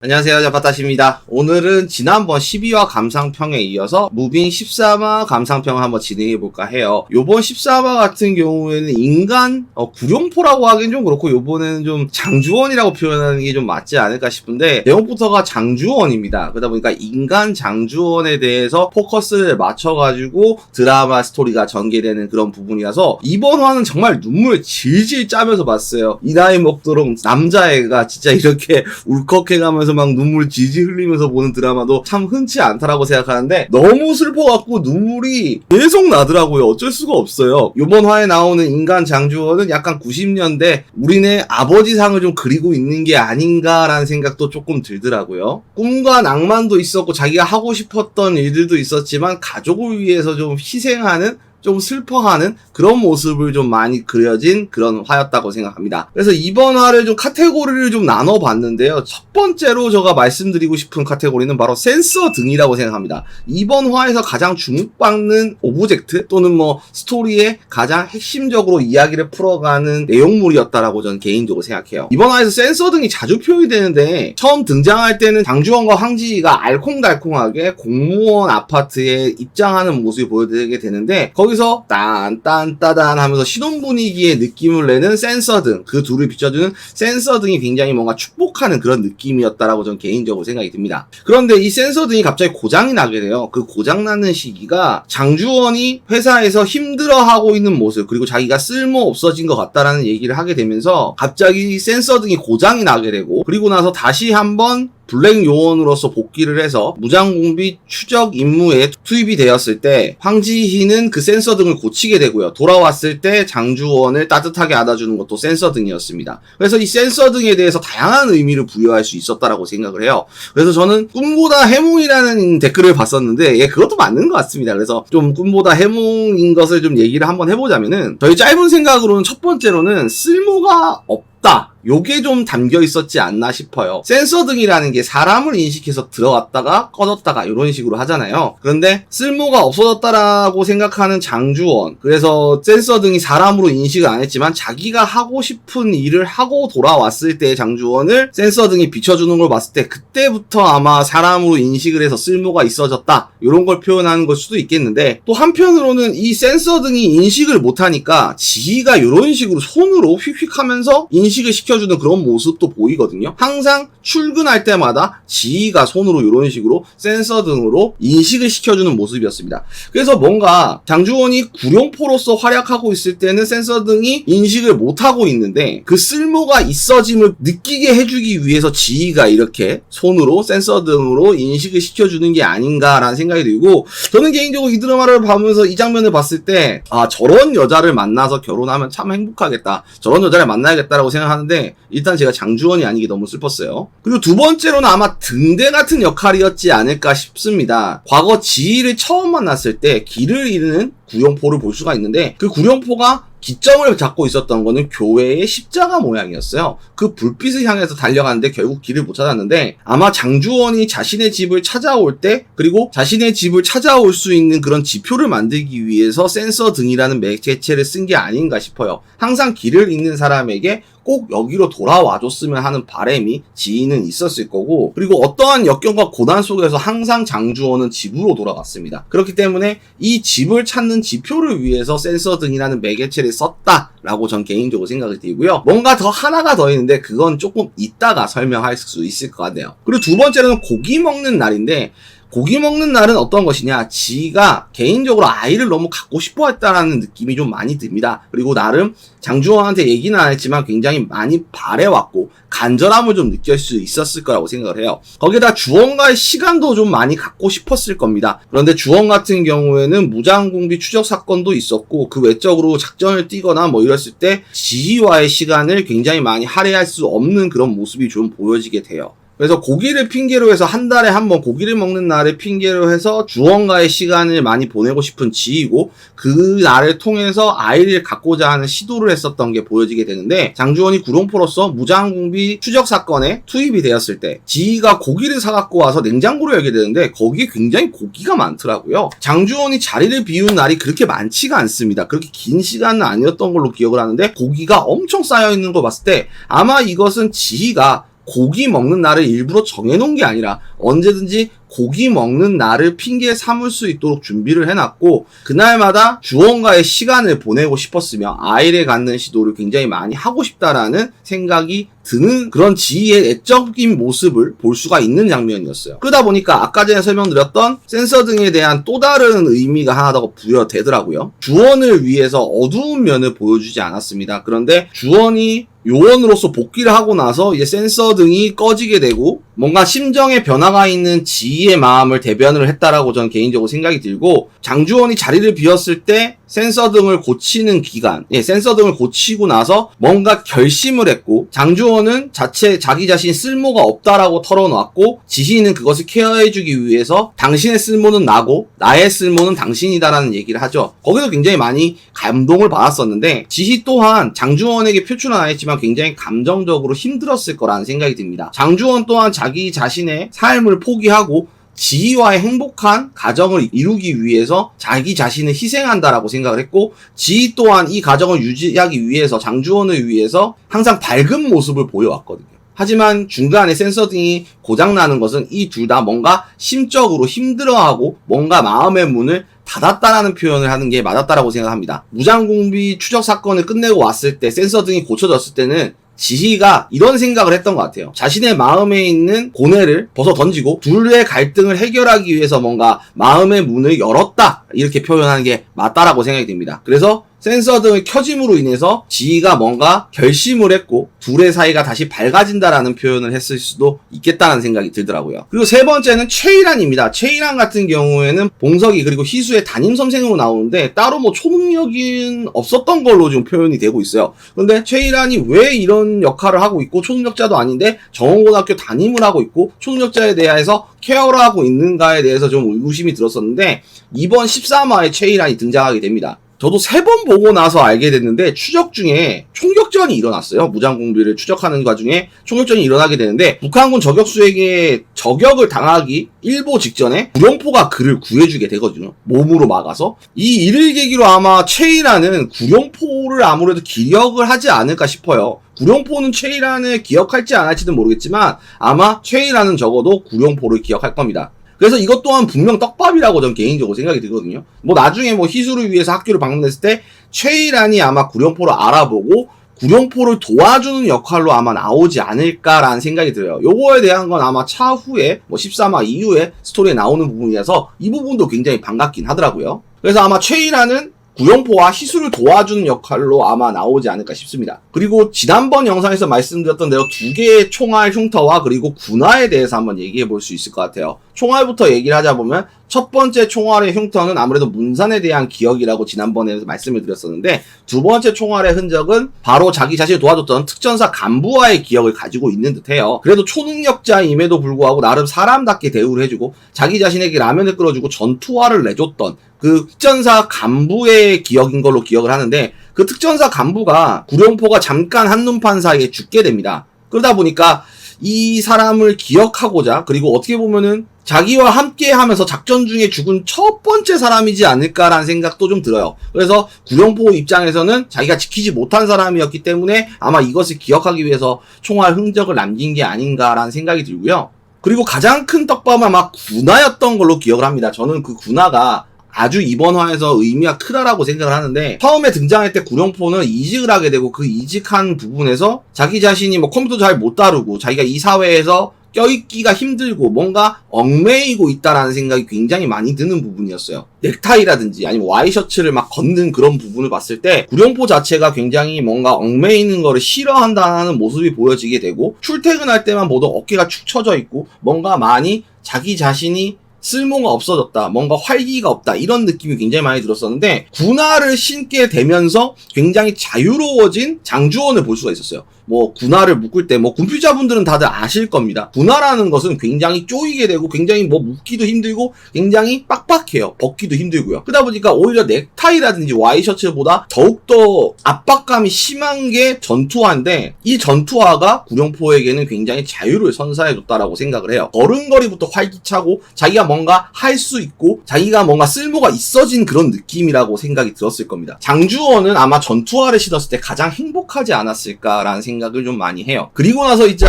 안녕하세요, 자파타시입니다. 오늘은 지난번 12화 감상평에 이어서 무빙 13화 감상평을 한번 진행해볼까 해요. 요번 13화 같은 경우에는 인간 구룡포라고 하긴 좀 그렇고 요번에는 좀 장주원이라고 표현하는 게 좀 맞지 않을까 싶은데 내용부터가 장주원입니다. 그러다 보니까 인간 장주원에 대해서 포커스를 맞춰가지고 드라마 스토리가 전개되는 그런 부분이라서 이번 화는 정말 눈물 질질 짜면서 봤어요. 이 나이 먹도록 남자애가 진짜 이렇게 울컥해가면서 막 눈물 질질 흘리면서 보는 드라마도 참 흔치 않다라고 생각하는데 너무 슬퍼갖고 눈물이 계속 나더라고요. 어쩔 수가 없어요. 이번 화에 나오는 인간 장주원은 약간 90년대 우리네 아버지상을 좀 그리고 있는 게 아닌가라는 생각도 조금 들더라고요. 꿈과 낭만도 있었고 자기가 하고 싶었던 일들도 있었지만 가족을 위해서 좀 희생하는 좀 슬퍼하는 그런 모습을 좀 많이 그려진 그런 화였다고 생각합니다. 그래서 이번 화를 좀 카테고리를 좀 나눠봤는데요. 첫 번째로 제가 말씀드리고 싶은 카테고리는 바로 센서 등이라고 생각합니다. 이번 화에서 가장 주목받는 오브젝트 또는 뭐 스토리의 가장 핵심적으로 이야기를 풀어가는 내용물이었다라고 저는 개인적으로 생각해요. 이번 화에서 센서 등이 자주 표현이 되는데 처음 등장할 때는 장주원과 황지희가 알콩달콩하게 공무원 아파트에 입장하는 모습이 보여드리게 되는데 거기서 딴딴따단 하면서 신혼 분위기의 느낌을 내는 센서 등, 그 둘을 비춰주는 센서 등이 굉장히 뭔가 축복하는 그런 느낌이었다라고 저는 개인적으로 생각이 듭니다. 그런데 이 센서 등이 갑자기 고장이 나게 돼요. 그 고장나는 시기가 장주원이 회사에서 힘들어하고 있는 모습, 그리고 자기가 쓸모 없어진 것 같다라는 얘기를 하게 되면서 갑자기 센서 등이 고장이 나게 되고, 그리고 나서 다시 한번 블랙 요원으로서 복귀를 해서 무장공비 추적 임무에 투입이 되었을 때 황지희는 그 센서 등을 고치게 되고요. 돌아왔을 때 장주원을 따뜻하게 안아주는 것도 센서 등이었습니다. 그래서 이 센서 등에 대해서 다양한 의미를 부여할 수 있었다라고 생각을 해요. 그래서 저는 꿈보다 해몽이라는 댓글을 봤었는데 그것도 맞는 것 같습니다. 그래서 좀 꿈보다 해몽인 것을 좀 얘기를 한번 해보자면은 저희 짧은 생각으로는 첫 번째로는 쓸모가 없다. 요게 좀 담겨 있었지 않나 싶어요. 센서 등이라는 게 사람을 인식해서 들어갔다가 꺼졌다가 이런 식으로 하잖아요. 그런데 쓸모가 없어졌다라고 생각하는 장주원, 그래서 센서 등이 사람으로 인식을 안 했지만 자기가 하고 싶은 일을 하고 돌아왔을 때 장주원을 센서 등이 비춰주는 걸 봤을 때 그때부터 아마 사람으로 인식을 해서 쓸모가 있어졌다 이런 걸 표현하는 걸 수도 있겠는데, 또 한편으로는 이 센서 등이 인식을 못하니까 지희가 이런 식으로 손으로 휙휙 하면서 인식을 시켜주는 그런 모습도 보이거든요. 항상 출근할 때마다 지희가 손으로 이런 식으로 센서 등으로 인식을 시켜주는 모습이었습니다. 그래서 뭔가 장주원이 구룡포로서 활약하고 있을 때는 센서 등이 인식을 못하고 있는데 그 쓸모가 있어짐을 느끼게 해주기 위해서 지희가 이렇게 손으로 센서 등으로 인식을 시켜주는 게 아닌가라는 생각이 들고, 저는 개인적으로 이 드라마를 보면서 이 장면을 봤을 때 저런 여자를 만나서 결혼하면 참 행복하겠다, 저런 여자를 만나야겠다라고 생각하는데 일단 제가 장주원이 아니기 너무 슬펐어요. 그리고 두 번째로는 아마 등대 같은 역할이었지 않을까 싶습니다. 과거 지희를 처음 만났을 때 길을 잃는 구룡포를 볼 수가 있는데 그 구룡포가 기점을 잡고 있었던 거는 교회의 십자가 모양이었어요. 그 불빛을 향해서 달려가는데 결국 길을 못 찾았는데 아마 장주원이 자신의 집을 찾아올 때, 그리고 자신의 집을 찾아올 수 있는 그런 지표를 만들기 위해서 센서 등이라는 매개체를 쓴 게 아닌가 싶어요. 항상 길을 잃는 사람에게 꼭 여기로 돌아와줬으면 하는 바람이 지희는 있었을 거고, 그리고 어떠한 역경과 고난 속에서 항상 장주원은 집으로 돌아갔습니다. 그렇기 때문에 이 집을 찾는 지표를 위해서 센서 등이라는 매개체를 썼다라고 전 개인적으로 생각이 들고요. 뭔가 더 하나가 더 있는데 그건 조금 이따가 설명할 수 있을 것 같네요. 그리고 두 번째로는 고기 먹는 날인데, 고기 먹는 날은 어떤 것이냐, 지희가 개인적으로 아이를 너무 갖고 싶어 했다라는 느낌이 좀 많이 듭니다. 그리고 나름 장주원한테 얘기는 안 했지만 굉장히 많이 바래왔고 간절함을 좀 느낄 수 있었을 거라고 생각을 해요. 거기에다 주원과의 시간도 좀 많이 갖고 싶었을 겁니다. 그런데 주원 같은 경우에는 무장공비 추적 사건도 있었고 그 외적으로 작전을 뛰거나 뭐 이랬을 때 지희와의 시간을 굉장히 많이 할애할 수 없는 그런 모습이 좀 보여지게 돼요. 그래서 고기를 핑계로 해서 한 달에 한 번 고기를 먹는 날을 핑계로 해서 주원과의 시간을 많이 보내고 싶은 지희고, 그 날을 통해서 아이를 갖고자 하는 시도를 했었던 게 보여지게 되는데, 장주원이 구룡포로서 무장공비 추적 사건에 투입이 되었을 때 지희가 고기를 사갖고 와서 냉장고를 열게 되는데 거기에 굉장히 고기가 많더라고요. 장주원이 자리를 비운 날이 그렇게 많지가 않습니다. 그렇게 긴 시간은 아니었던 걸로 기억을 하는데 고기가 엄청 쌓여있는 걸 봤을 때 아마 이것은 지희가 고기 먹는 날을 일부러 정해놓은 게 아니라 언제든지 고기 먹는 날을 핑계 삼을 수 있도록 준비를 해놨고, 그날마다 주원과의 시간을 보내고 싶었으며 아이를 갖는 시도를 굉장히 많이 하고 싶다라는 생각이 드는 그런 지희의 애적인 모습을 볼 수가 있는 장면이었어요. 그러다 보니까 아까 전에 설명드렸던 센서 등에 대한 또 다른 의미가 하나 더 부여되더라고요. 주원을 위해서 어두운 면을 보여주지 않았습니다. 그런데 주원이 요원으로서 복귀를 하고 나서 이제 센서 등이 꺼지게 되고 뭔가 심정의 변화가 있는 지희의 마음을 대변을 했다라고 저는 개인적으로 생각이 들고, 장주원이 자리를 비웠을 때 센서 등을 고치는 기간, 센서 등을 고치고 나서 뭔가 결심을 했고, 장주원은 자기 자신 쓸모가 없다라고 털어놨고, 지희는 그것을 케어해주기 위해서 당신의 쓸모는 나고 나의 쓸모는 당신이다라는 얘기를 하죠. 거기서 굉장히 많이 감동을 받았었는데, 지희 또한 장주원에게 표출은 안 했지만 굉장히 감정적으로 힘들었을 거라는 생각이 듭니다. 장주원 또한 자기 자신의 삶을 포기하고 지희와의 행복한 가정을 이루기 위해서 자기 자신을 희생한다라고 생각을 했고, 지희 또한 이 가정을 유지하기 위해서 장주원을 위해서 항상 밝은 모습을 보여왔거든요. 하지만 중간에 센서 등이 고장나는 것은 이 둘 다 뭔가 심적으로 힘들어하고 뭔가 마음의 문을 닫았다라는 표현을 하는 게 맞았다라고 생각합니다. 무장공비 추적 사건을 끝내고 왔을 때 센서 등이 고쳐졌을 때는 지희가 이런 생각을 했던 것 같아요. 자신의 마음에 있는 고뇌를 벗어 던지고 둘의 갈등을 해결하기 위해서 뭔가 마음의 문을 열었다, 이렇게 표현하는 게 맞다라고 생각이 듭니다. 그래서 센서 등을 켜짐으로 인해서 지희가 뭔가 결심을 했고 둘의 사이가 다시 밝아진다라는 표현을 했을 수도 있겠다는 생각이 들더라고요. 그리고 세 번째는 최일환입니다. 최일환 같은 경우에는 봉석이 그리고 희수의 담임 선생으로 나오는데 따로 뭐 초능력은 없었던 걸로 좀 표현이 되고 있어요. 그런데 최일환이 왜 이런 역할을 하고 있고 초능력자도 아닌데 정원고등학교 담임을 하고 있고 초능력자에 대해서 케어를 하고 있는가에 대해서 좀 의구심이 들었었는데, 이번 13화에 최일환이 등장하게 됩니다. 저도 3번 보고 나서 알게 됐는데 추적 중에 총격전이 일어났어요. 무장공비를 추적하는 과정에 총격전이 일어나게 되는데, 북한군 저격수에게 저격을 당하기 일보 직전에 구룡포가 그를 구해주게 되거든요. 몸으로 막아서. 이 일을 계기로 아마 최일환은 구룡포를 아무래도 기억을 하지 않을까 싶어요. 구룡포는 최일환을 기억할지 안 할지는 모르겠지만 아마 최일환은 적어도 구룡포를 기억할 겁니다. 그래서 이것 또한 분명 떡밥이라고 전 개인적으로 생각이 들거든요. 뭐 나중에 뭐 희수를 위해서 학교를 방문했을 때 최일환이 아마 구룡포를 알아보고 구룡포를 도와주는 역할로 아마 나오지 않을까라는 생각이 들어요. 요거에 대한 건 아마 차후에 뭐 13화 이후에 스토리에 나오는 부분이라서 이 부분도 굉장히 반갑긴 하더라고요. 그래서 아마 최일환은 구룡포와 희수를 도와주는 역할로 아마 나오지 않을까 싶습니다. 그리고 지난번 영상에서 말씀드렸던 대로 2개의 총알 흉터와 그리고 군화에 대해서 한번 얘기해 볼 수 있을 것 같아요. 총알부터 얘기를 하자 보면 첫 번째 총알의 흉터는 아무래도 문산에 대한 기억이라고 지난번에 말씀을 드렸었는데, 두 번째 총알의 흔적은 바로 자기 자신을 도와줬던 특전사 간부와의 기억을 가지고 있는 듯해요. 그래도 초능력자임에도 불구하고 나름 사람답게 대우를 해주고 자기 자신에게 라면을 끓여주고 전투화를 내줬던 그 특전사 간부의 기억인 걸로 기억을 하는데, 그 특전사 간부가 구룡포가 잠깐 한눈판 사이에 죽게 됩니다. 그러다 보니까 이 사람을 기억하고자, 그리고 어떻게 보면은 자기와 함께 하면서 작전 중에 죽은 첫 번째 사람이지 않을까라는 생각도 좀 들어요. 그래서 구룡포 입장에서는 자기가 지키지 못한 사람이었기 때문에 아마 이것을 기억하기 위해서 총알 흔적을 남긴 게 아닌가라는 생각이 들고요. 그리고 가장 큰 떡밥은 아마 군화였던 걸로 기억을 합니다. 저는 그 군화가 아주 이번 화에서 의미가 크다라고 생각을 하는데, 처음에 등장할 때 구룡포는 이직을 하게 되고 그 이직한 부분에서 자기 자신이 뭐 컴퓨터 잘 못 다루고 자기가 이 사회에서 껴있기가 힘들고 뭔가 얽매이고 있다라는 생각이 굉장히 많이 드는 부분이었어요. 넥타이라든지 아니면 와이셔츠를 막 걷는 그런 부분을 봤을 때 구룡포 자체가 굉장히 뭔가 얽매이는 거를 싫어한다는 모습이 보여지게 되고, 출퇴근할 때만 모두 어깨가 축 처져 있고 뭔가 많이 자기 자신이 쓸모가 없어졌다, 뭔가 활기가 없다, 이런 느낌이 굉장히 많이 들었었는데, 군화를 신게 되면서 굉장히 자유로워진 장주원을 볼 수가 있었어요. 뭐 군화를 묶을 때 뭐 군필자분들은 다들 아실 겁니다. 군화라는 것은 굉장히 쪼이게 되고 굉장히 뭐 묶기도 힘들고 굉장히 빡빡해요. 벗기도 힘들고요. 그러다 보니까 오히려 넥타이라든지 와이셔츠보다 더욱더 압박감이 심한 게 전투화인데, 이 전투화가 구룡포에게는 굉장히 자유를 선사해줬다라고 생각을 해요. 걸음걸이부터 활기차고 자기가 뭔가 할 수 있고 자기가 뭔가 쓸모가 있어진 그런 느낌이라고 생각이 들었을 겁니다. 장주원은 아마 전투화를 신었을 때 가장 행복하지 않았을까라는 생각을 좀 많이 해요. 그리고 나서 이제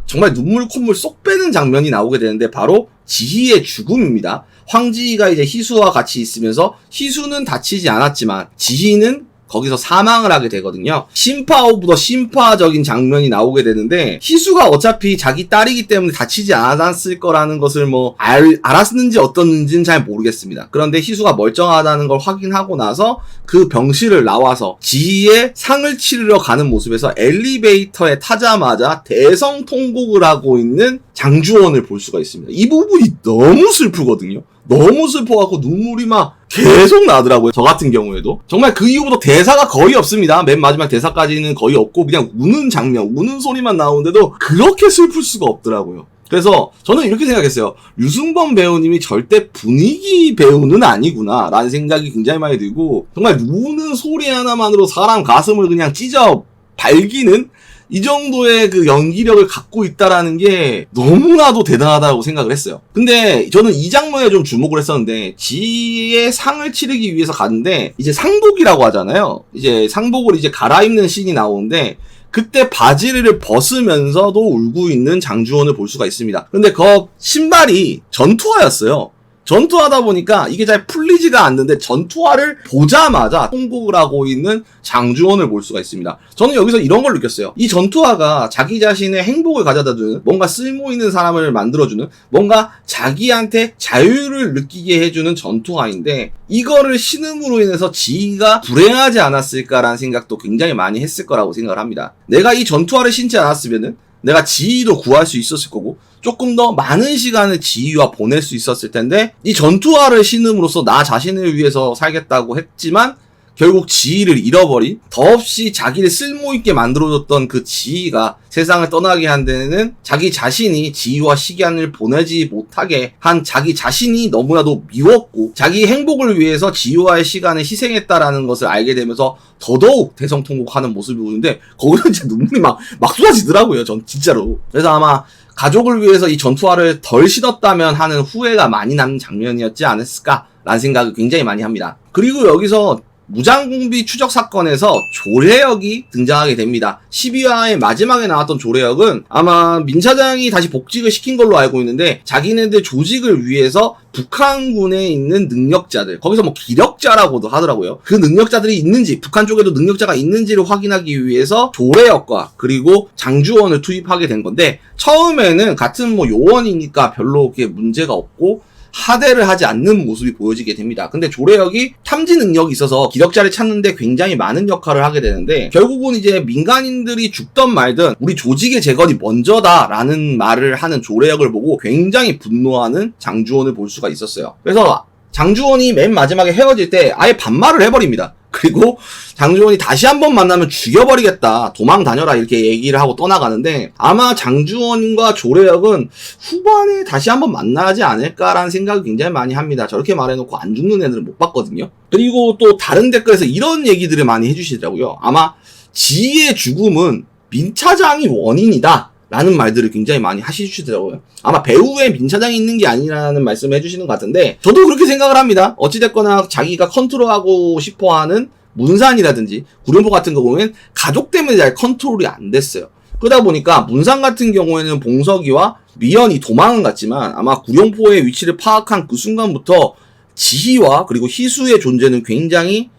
정말 눈물 콧물 쏙 빼는 장면이 나오게 되는데 바로 지희의 죽음입니다. 황지희가 이제 희수와 같이 있으면서 희수는 다치지 않았지만 지희는 거기서 사망을 하게 되거든요. 심파 오브 더 심파적인 장면이 나오게 되는데 희수가 어차피 자기 딸이기 때문에 다치지 않았을 거라는 것을 뭐 알았는지 어떻는지는 잘 모르겠습니다. 그런데 희수가 멀쩡하다는 걸 확인하고 나서 그 병실을 나와서 지희의 상을 치르러 가는 모습에서 엘리베이터에 타자마자 대성통곡을 하고 있는 장주원을 볼 수가 있습니다. 이 부분이 너무 슬프거든요. 너무 슬퍼갖고 눈물이 막 계속 나더라고요. 저 같은 경우에도. 정말 그 이후부터 대사가 거의 없습니다. 맨 마지막 대사까지는 거의 없고 그냥 우는 장면, 우는 소리만 나오는데도 그렇게 슬플 수가 없더라고요. 그래서 저는 이렇게 생각했어요. 류승범 배우님이 절대 분위기 배우는 아니구나 라는 생각이 굉장히 많이 들고 정말 우는 소리 하나만으로 사람 가슴을 그냥 찢어 발기는 이 정도의 그 연기력을 갖고 있다라는 게 너무나도 대단하다고 생각을 했어요. 근데 저는 이 장면에 좀 주목을 했었는데 지의 상을 치르기 위해서 갔는데 이제 상복이라고 하잖아요. 이제 상복을 이제 갈아입는 씬이 나오는데 그때 바지를 벗으면서도 울고 있는 장주원을 볼 수가 있습니다. 근데 그 신발이 전투화였어요. 전투하다 보니까 이게 잘 풀리지가 않는데 전투화를 보자마자 통곡을 하고 있는 장주원을 볼 수가 있습니다. 저는 여기서 이런 걸 느꼈어요. 이 전투화가 자기 자신의 행복을 가져다주는 뭔가 쓸모있는 사람을 만들어주는 뭔가 자기한테 자유를 느끼게 해주는 전투화인데 이거를 신음으로 인해서 지희가 불행하지 않았을까라는 생각도 굉장히 많이 했을 거라고 생각을 합니다. 내가 이 전투화를 신지 않았으면은 내가 지희도 구할 수 있었을 거고 조금 더 많은 시간을 지희와 보낼 수 있었을 텐데 이 전투화를 신음으로써 나 자신을 위해서 살겠다고 했지만 결국 지희를 잃어버린 더없이 자기를 쓸모있게 만들어줬던 그 지희가 세상을 떠나게 한 데는 자기 자신이 지희와 시간을 보내지 못하게 한 자기 자신이 너무나도 미웠고 자기 행복을 위해서 지희와의 시간을 희생했다라는 것을 알게 되면서 더더욱 대성통곡하는 모습이 보이는데 거기서 진짜 눈물이 막 쏟아지더라고요. 전 진짜로. 그래서 아마 가족을 위해서 이 전투화를 덜 신었다면 하는 후회가 많이 나는 장면이었지 않았을까라는 생각을 굉장히 많이 합니다. 그리고 여기서 무장공비 추적 사건에서 조례혁이 등장하게 됩니다. 12화의 마지막에 나왔던 조례혁은 아마 민 차장이 다시 복직을 시킨 걸로 알고 있는데 자기네들 조직을 위해서 북한군에 있는 능력자들, 거기서 뭐 기력자라고도 하더라고요. 그 능력자들이 있는지, 북한 쪽에도 능력자가 있는지를 확인하기 위해서 조례혁과 그리고 장주원을 투입하게 된 건데 처음에는 같은 뭐 요원이니까 별로 그게 문제가 없고 하대를 하지 않는 모습이 보여지게 됩니다. 근데 조례혁이 탐지 능력이 있어서 기력자를 찾는데 굉장히 많은 역할을 하게 되는데 결국은 이제 민간인들이 죽던 말든 우리 조직의 재건이 먼저다라는 말을 하는 조례혁을 보고 굉장히 분노하는 장주원을 볼 수가 있었어요. 그래서 장주원이 맨 마지막에 헤어질 때 아예 반말을 해버립니다. 그리고 장주원이 다시 한번 만나면 죽여버리겠다, 도망 다녀라 이렇게 얘기를 하고 떠나가는데 아마 장주원과 조례혁은 후반에 다시 한번 만나지 않을까라는 생각을 굉장히 많이 합니다. 저렇게 말해놓고 안 죽는 애들은 못 봤거든요. 그리고 또 다른 댓글에서 이런 얘기들을 많이 해주시더라고요. 아마 지희의 죽음은 민 차장이 원인이다 라는 말들을 굉장히 많이 하시더라고요. 아마 배우에 민 차장이 있는 게 아니라는 말씀을 해주시는 것 같은데 저도 그렇게 생각을 합니다. 어찌됐거나 자기가 컨트롤하고 싶어하는 문산이라든지 구룡포 같은 거 보면 가족 때문에 잘 컨트롤이 안 됐어요. 그러다 보니까 문산 같은 경우에는 봉석이와 미연이 도망은 갔지만 아마 구룡포의 위치를 파악한 그 순간부터 지희와 그리고 희수의 존재는 굉장히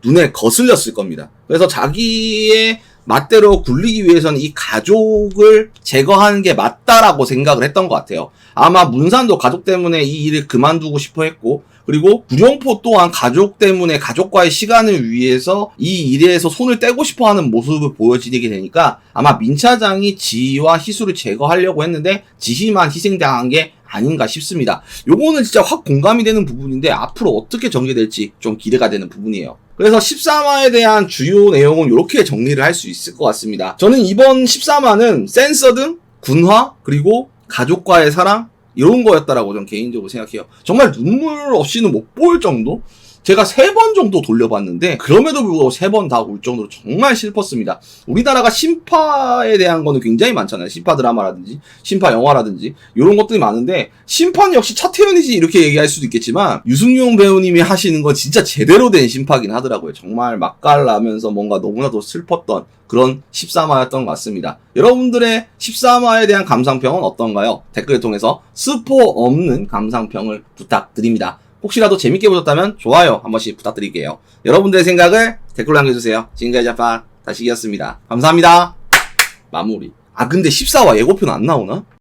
눈에 거슬렸을 겁니다. 그래서 자기의 맛대로 굴리기 위해서는 이 가족을 제거하는 게 맞다라고 생각을 했던 것 같아요. 아마 문산도 가족 때문에 이 일을 그만두고 싶어 했고 그리고 구룡포 또한 가족 때문에 가족과의 시간을 위해서 이 일에서 손을 떼고 싶어 하는 모습을 보여지게 되니까 아마 민 차장이 지희와 희수를 제거하려고 했는데 지희만 희생당한 게 아닌가 싶습니다. 요거는 진짜 확 공감이 되는 부분인데 앞으로 어떻게 전개될지 좀 기대가 되는 부분이에요. 그래서 13화에 대한 주요 내용은 이렇게 정리를 할 수 있을 것 같습니다. 저는 이번 13화는 센서 등 군화 그리고 가족과의 사랑 이런 거였다라고 저는 개인적으로 생각해요. 정말 눈물 없이는 못 볼 정도? 제가 3번 정도 돌려봤는데 그럼에도 불구하고 3번 다 울 정도로 정말 슬펐습니다. 우리나라가 신파에 대한 거는 굉장히 많잖아요. 신파 드라마라든지 신파 영화라든지 이런 것들이 많은데 신파는 역시 차태현이지 이렇게 얘기할 수도 있겠지만 유승용 배우님이 하시는 건 진짜 제대로 된 신파긴 하더라고요. 정말 맛깔나면서 뭔가 너무나도 슬펐던 그런 13화였던 것 같습니다. 여러분들의 13화에 대한 감상평은 어떤가요? 댓글을 통해서 스포 없는 감상평을 부탁드립니다. 혹시라도 재밌게 보셨다면 좋아요 한 번씩 부탁드릴게요. 여러분들의 생각을 댓글로 남겨주세요. 지금까지 자파 다시기였습니다. 감사합니다. 마무리. 아 근데 14화 예고편 안 나오나?